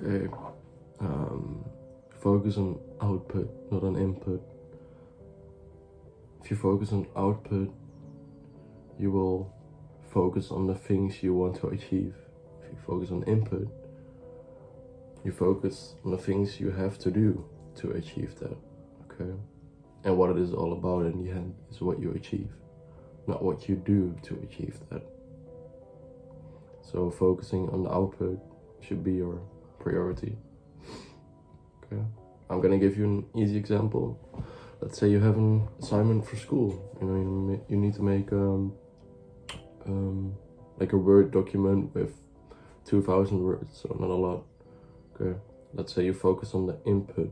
Okay. Um, Focus on output, not on input. If you focus on output, you will focus on the things you want to achieve. If you focus on input, you focus on the things you have to do to achieve that. Okay. And what it is all about in the end is what you achieve, not what you do to achieve that. So focusing on the output should be your priority. Okay. I'm gonna give you an easy example. Let's say you have an assignment for school. You need to make like a Word document with 2,000 words, so not a lot. Okay. Let's say you focus on the input.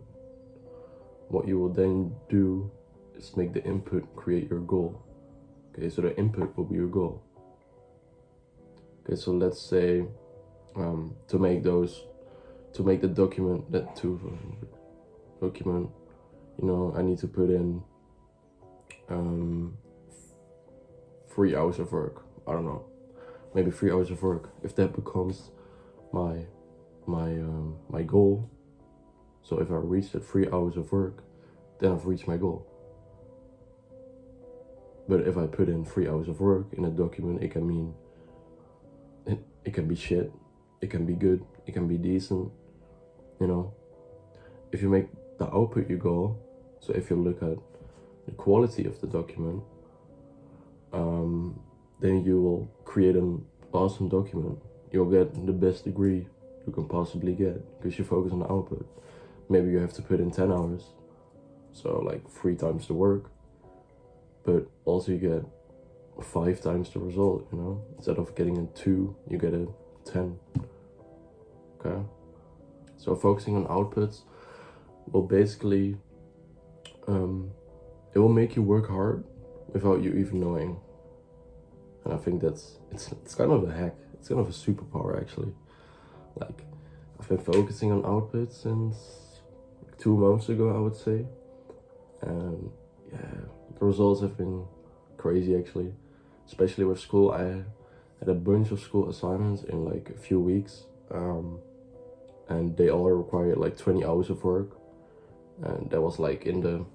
What you will then do is make the input create your goal. Okay, so the input will be your goal. Okay, so let's say to make the document, document, I need to put in 3 hours of work. I don't know, maybe 3 hours of work. If that becomes my goal, so if I reach that 3 hours of work, then I've reached my goal. But if I put in 3 hours of work in a document, it can mean it can be shit, it can be good, it can be decent. If you make the output your goal, so if you look at the quality of the document, then you will create an awesome document. You'll get the best degree you can possibly get because you focus on the output. Maybe you have to put in 10 hours, so like 3 times the work, but also you get 5 times the result. Instead of getting a 2, you get a 10. Okay, so focusing on outputs will basically it will make you work hard without you even knowing. And I think it's kind of a hack. It's kind of a superpower actually. Like, I've been focusing on outputs since 2 months ago, I would say, and yeah, the results have been crazy actually. Especially with school, I had a bunch of school assignments in like a few weeks, and they all required like 20 hours of work, and that was like in the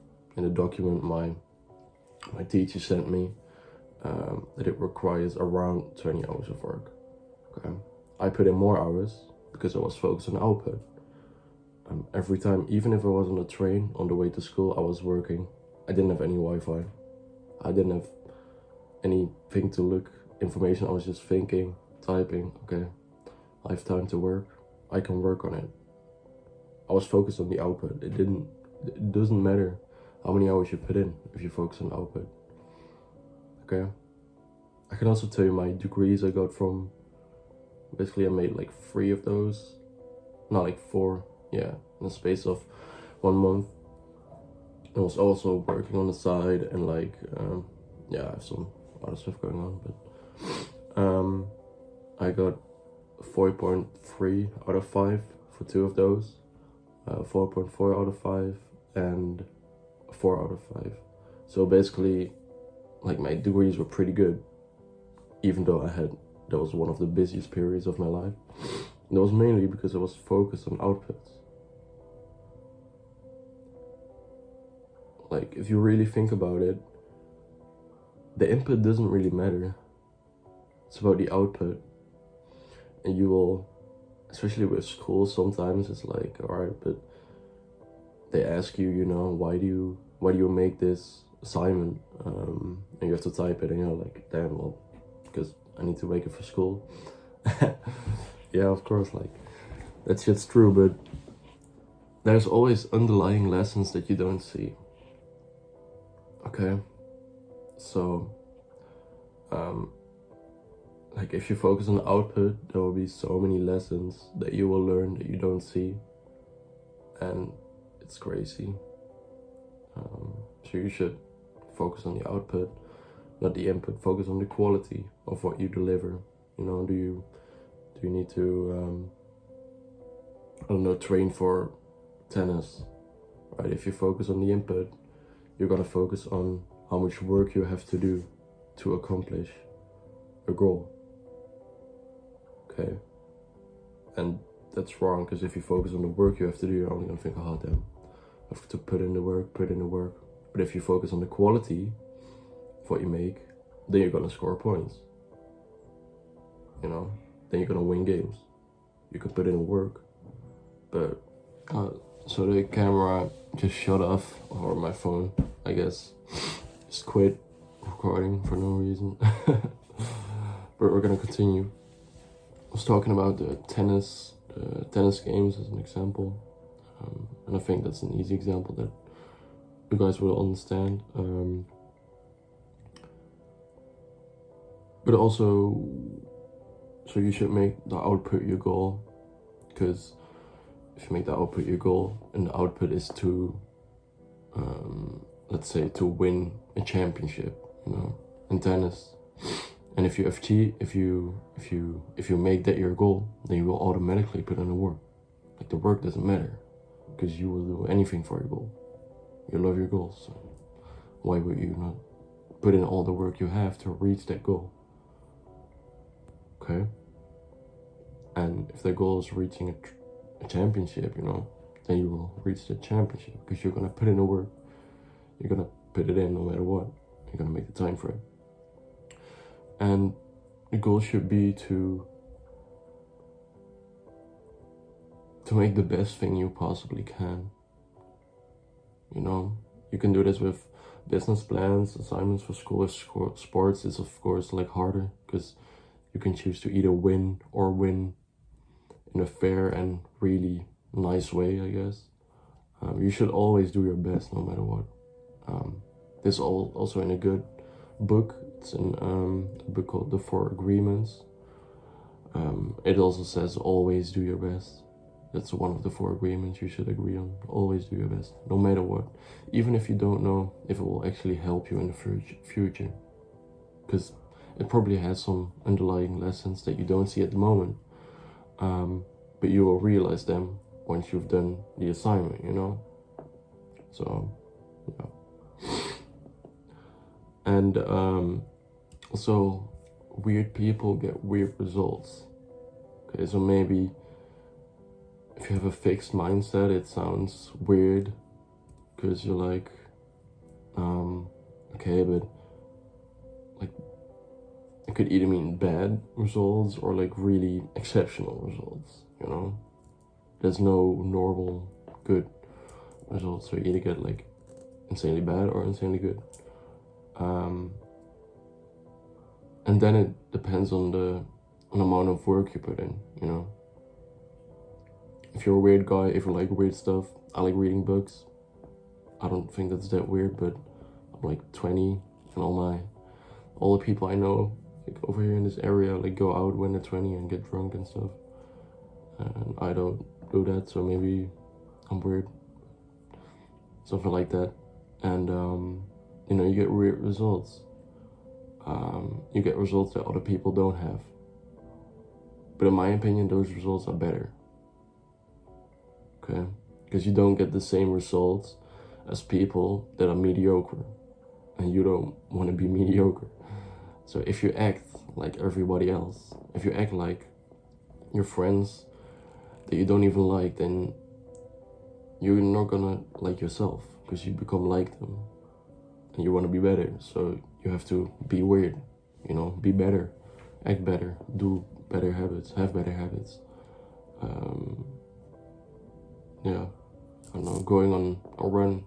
document my teacher sent me, that it requires around 20 hours of work. Okay, I put in more hours because I was focused on output. Every time, even if I was on a train on the way to school, I was working. I didn't have any Wi-Fi. I didn't have anything to look information. I was just thinking, typing. Okay, I have time to work. I can work on it. I was focused on the output. It doesn't matter how many hours you put in if you focus on output. Okay, I can also tell you my degrees I got from. Basically, I made like 3 of those, not like 4. Yeah, in the space of 1 month. I was also working on the side and like I have some other stuff going on, but I got 4.3 out of 5 for 2 of those, 4.4 out of 5, and 4 out of 5. So basically, like, my degrees were pretty good, even though that was one of the busiest periods of my life. And that was mainly because I was focused on outputs. Like, if you really think about it, the input doesn't really matter. It's about the output. And you will, especially with school, sometimes it's like, alright, but they ask you, why do you make this assignment? And you have to type it, and you're like, damn, well, because I need to make it for school. Yeah, of course, like, that shit's true, but there's always underlying lessons that you don't see. Okay, so like, if you focus on the output, there will be so many lessons that you will learn that you don't see, and it's crazy. So you should focus on the output, not the input. Focus on the quality of what you deliver. Do you need to I don't know, train for tennis, right? If you focus on the input, you're gonna focus on how much work you have to do to accomplish a goal. Okay, and that's wrong, because if you focus on the work you have to do, you're only gonna think, oh damn, I have to put in the work. But if you focus on the quality of what you make, then you're gonna score points. You know, then you're gonna win games. You can put in work. But so the camera just shut off, or my phone, I guess, just quit recording for no reason. But we're gonna continue. I was talking about the tennis games as an example, and I think that's an easy example that you guys will understand. But also, so you should make the output your goal, because if you make the output your goal and the output is to, let's say, to win a championship, you know, in tennis, and if you make that your goal, then you will automatically put in the work. Like, the work doesn't matter, because you will do anything for your goal. You love your goals, so why would you not put in all the work you have to reach that goal? Okay? And if the goal is reaching a championship, you know, then you will reach the championship, because you're gonna put in the work. You're gonna put it in no matter what. You're gonna make the time for it. And the goal should be to make the best thing you possibly can. You know, you can do this with business plans, assignments for school. If sports is of course like harder, because you can choose to either win or win in a fair and really nice way, I guess. You should always do your best no matter what. This also in a good book. It's in a book called The 4 Agreements. It also says always do your best. That's one of the 4 agreements you should agree on. Always do your best, no matter what. Even if you don't know if it will actually help you in the future. Because it probably has some underlying lessons that you don't see at the moment. But you will realize them once you've done the assignment, you know? So, yeah. And also, weird people get weird results. Okay, so maybe if you have a fixed mindset, it sounds weird, because you're like, okay, but like, it could either mean bad results or like really exceptional results, you know? There's no normal good results, so you either get like insanely bad or insanely good. And then it depends on the amount of work you put in, you know? If you're a weird guy, if you like weird stuff, I like reading books. I don't think that's that weird, but I'm like 20, and all the people I know, like over here in this area, like go out when they're 20 and get drunk and stuff. And I don't do that, so maybe I'm weird. Something like that. And you know, you get weird results. You get results that other people don't have. But in my opinion, those results are better. Okay? Because you don't get the same results as people that are mediocre. And you don't want to be mediocre. So if you act like everybody else, if you act like your friends that you don't even like, then you're not gonna like yourself, because you become like them. And you want to be better, so you have to be weird, you know, be better, act better, do better habits, have better habits. Yeah, I don't know, going on a run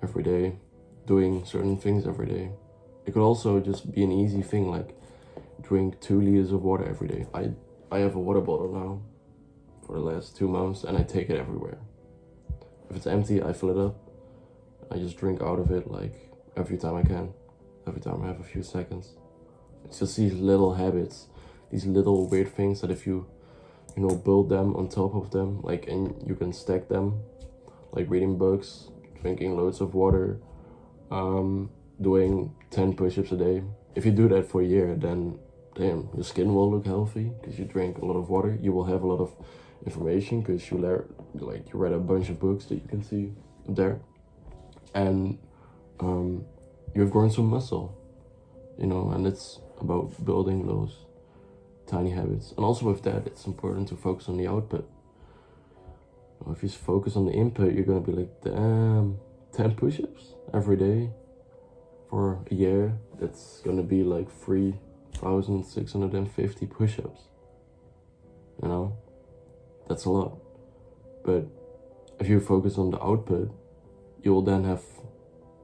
every day, doing certain things every day. It could also just be an easy thing, like drink 2 liters of water every day. I have a water bottle now for the last 2 months, and I take it everywhere. If it's empty, I fill it up. I just drink out of it like every time I can, every time I have a few seconds. It's just these little habits, these little weird things that if you know, build them on top of them, like, and you can stack them, like reading books, drinking loads of water, doing 10 push-ups a day. If you do that for a year, then damn, your skin will look healthy because you drink a lot of water. You will have a lot of information because you read a bunch of books that you can see there, and you've grown some muscle, you know. And it's about building those tiny habits. And also with that, it's important to focus on the output. If you focus on the input, you're gonna be like, damn, 10 push-ups every day for a year. That's gonna be like 3,650 push-ups. You know, that's a lot. But if you focus on the output, you will then have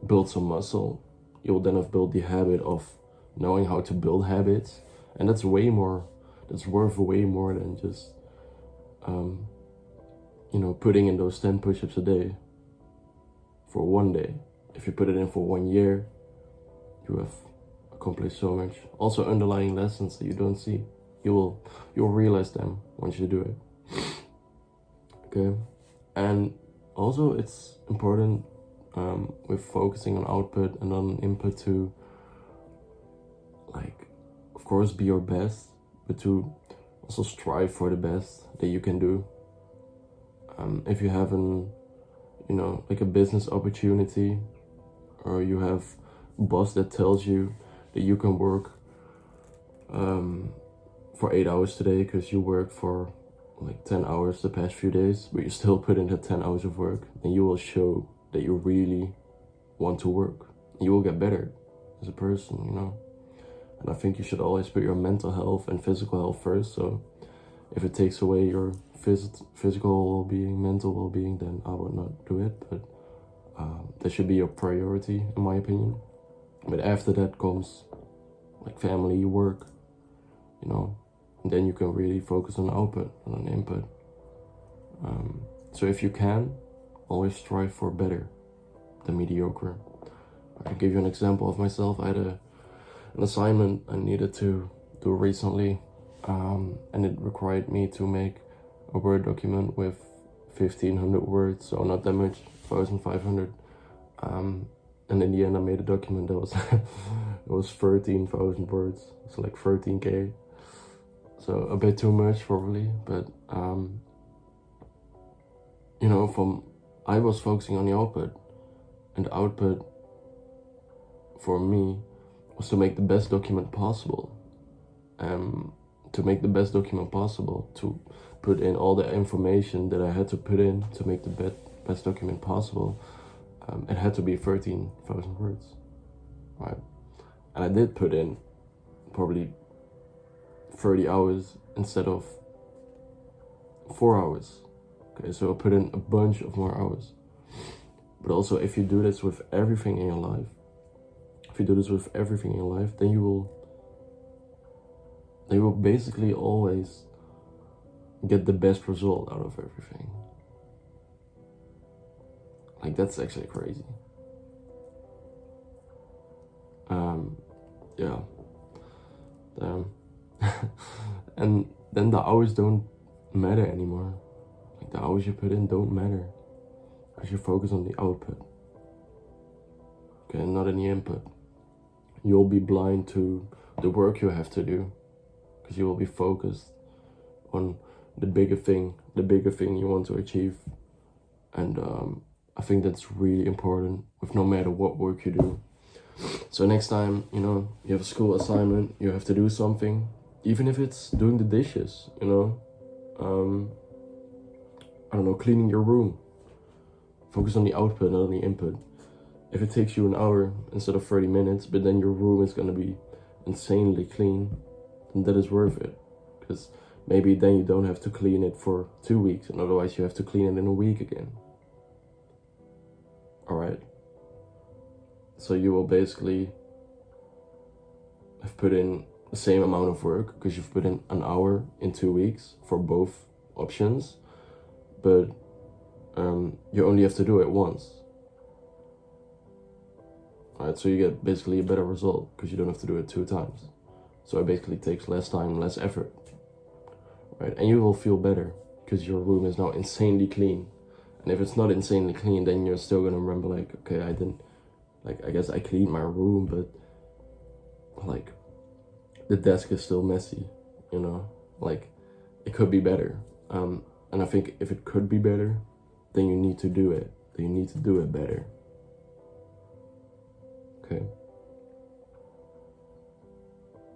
built some muscle. You will then have built the habit of knowing how to build habits, and that's worth way more than just putting in those 10 push-ups a day for one day. If you put it in for 1 year, you have accomplished so much. Also, underlying lessons that you don't see, you'll realize them once you do it. Okay, and also it's important with focusing on output and on input to, like, of course, be your best, but to also strive for the best that you can do. If you have like a business opportunity, or you have a boss that tells you that you can work for 8 hours today because you worked for like 10 hours the past few days, but you still put in the 10 hours of work, then you will show that you really want to work. You will get better as a person, And I think you should always put your mental health and physical health first. So if it takes away your physical well-being, mental well-being, then I would not do it. But that should be your priority, in my opinion. But after that comes like family, work, and then you can really focus on output and on input. So if you can, always strive for better than mediocre. I can give you an example of myself. I had an assignment I needed to do recently, and it required me to make a Word document with 1,500 words, so not that much, 1,500. And in the end, I made a document that was it was 13,000 words. It's like 13K. So a bit too much probably, but I was focusing on the output, and the output for me was to make the best document possible. To make the best document possible, to put in all the information that I had to put in to make the best document possible, it had to be 13,000 words, right? And I did put in probably 30 hours instead of 4 hours. Okay, so I put in a bunch of more hours. But also, if you do this with everything in your life, then you will basically always get the best result out of everything. Like, that's actually crazy. Yeah. And then the hours don't matter anymore. Like, the hours you put in don't matter, because you focus on the output. Okay, not any input. You'll be blind to the work you have to do, because you will be focused on the bigger thing you want to achieve. And I think that's really important with no matter what work you do. So next time, you have a school assignment, you have to do something, even if it's doing the dishes, I don't know, cleaning your room. Focus on the output, not on the input. If it takes you an hour instead of 30 minutes, but then your room is gonna be insanely clean, then that is worth it. Because maybe then you don't have to clean it for 2 weeks, and otherwise you have to clean it in a week again. Alright? So you will basically have put in the same amount of work, because you've put in an hour in 2 weeks for both options, but you only have to do it once. Alright, so you get basically a better result, because you don't have to do it 2 times. So it basically takes less time, less effort. Right? And you will feel better, because your room is now insanely clean. And if it's not insanely clean, then you're still gonna remember, like, okay, I guess I cleaned my room, but like, the desk is still messy, like, it could be better. And I think if it could be better, then you need to do it. Then you need to do it better. Okay?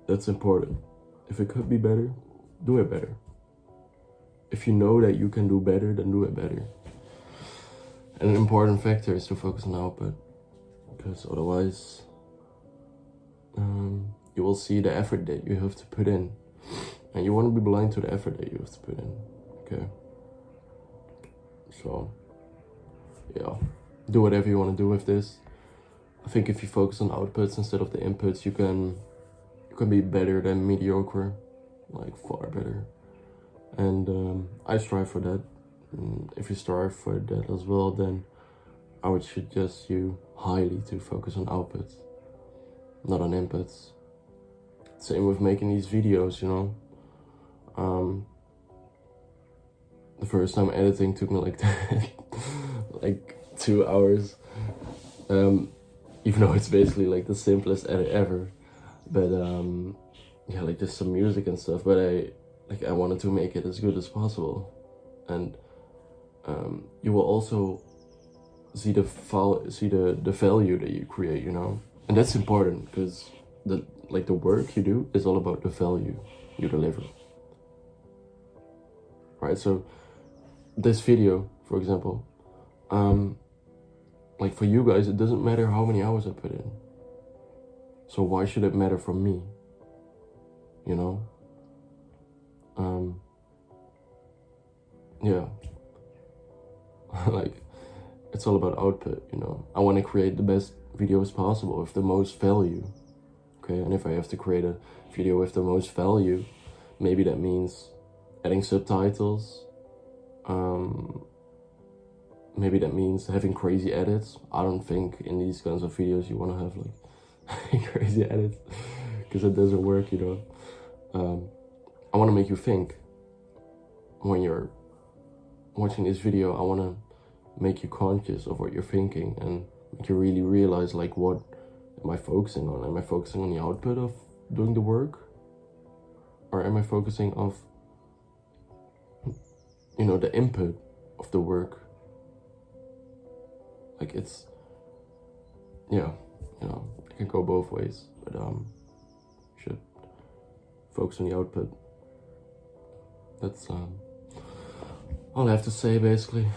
That's important. If it could be better, do it better. if you know that you can do better, then do it better. And an important factor is to focus on output, because otherwise you will see the effort that you have to put in, and you want to be blind to the effort that you have to put in. Okay, so yeah, do whatever you want to do with this. I think if you focus on outputs instead of the inputs, you can be better than mediocre, like far better. And I strive for that. If you strive for that as well, then I would suggest you highly to focus on outputs, not on inputs. Same with making these videos, you know. The first time editing took me like like 2 hours. Even though it's basically like the simplest edit ever. But yeah, like just some music and stuff. But I wanted to make it as good as possible. And you will also see the value that you create, you know. And that's important, because the work you do is all about the value you deliver. Right? So this video, for example, like for you guys, it doesn't matter how many hours I put in. So why should it matter for me? You know? Yeah. Like, it's all about output, you know? I want to create the best videos possible with the most value. Okay, and if I have to create a video with the most value, maybe that means adding subtitles. Maybe that means having crazy edits. I don't think in these kinds of videos you want to have like crazy edits, because it doesn't work, you know. I want to make you think when you're watching this video. I want to make you conscious of what you're thinking and make you really realize, like, what am I focusing on? Am I focusing on the output of doing the work, or am I focusing on, you know, the input of the work? Like, it's, yeah, you know, it can go both ways, but you should focus on the output. That's all I have to say, basically.